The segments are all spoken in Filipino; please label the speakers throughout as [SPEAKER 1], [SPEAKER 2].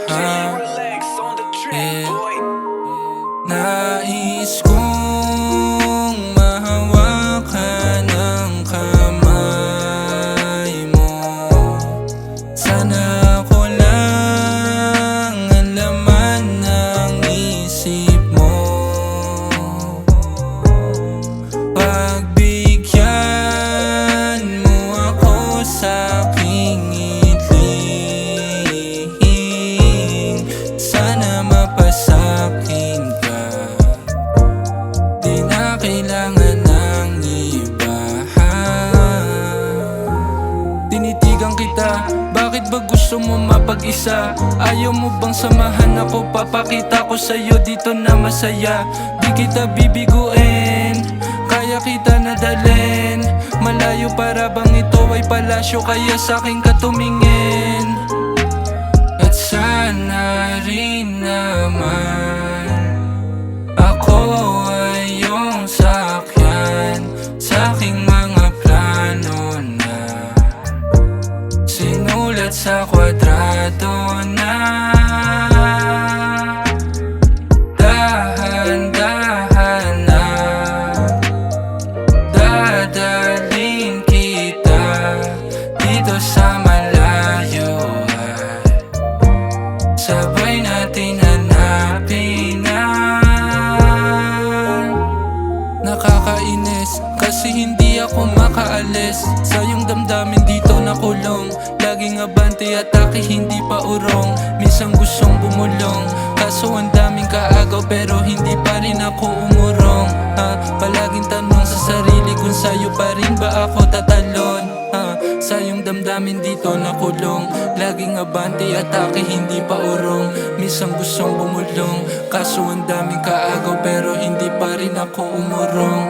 [SPEAKER 1] Yeah. Nais kong mahawakan ang kamay mo. Sana ako lang ang laman ng isip mo. Pagbigyan mo ako sa aking ngitling. Sana mapasakin ka, di na kailangan ng iba. Tinitigan kita, bakit ba gusto mo mapag-isa? Ayaw mo bang samahan ako? Papakita ko sa'yo dito na masaya. Di kita bibiguin, kaya kita nadalhin malayo para bang ito ay palasyo. Kaya sa'kin ka tumingin. At sana rin naman ako ay iyong sakyan sa aking mga plano na sinulat sa kwadrado na. Dahan-dahan na dadalhin kita dito sa malayo at sabay natin hanapin na. Nakakainis kasi hindi ako makaalis sa iyong damdamin dito nakulong. Laging abante, atake, hindi pa urong. Minsan gustong bumulong, kaso ang daming kaagaw pero hindi pa rin ako umurong. Palaging tanong sa sarili kung sa'yo pa rin ba ako tatalon. Sa iyong damdamin dito nakulong. Laging abante, atake, hindi pa urong. Minsan gustong bumulong, kaso ang daming kaagaw pero hindi pa rin ako umurong.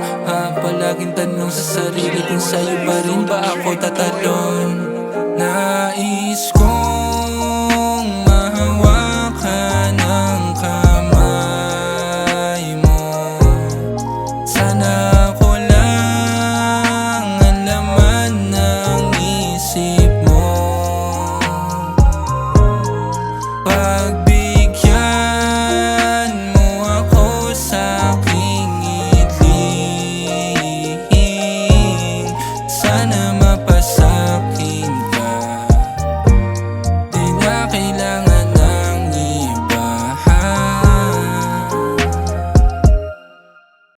[SPEAKER 1] Palaging tanong sa sarili kung sa'yo pa rin ba ako tatalon. Nais kong mahawakan ang kamay mo. Sana ako lang ang laman ng isip mo.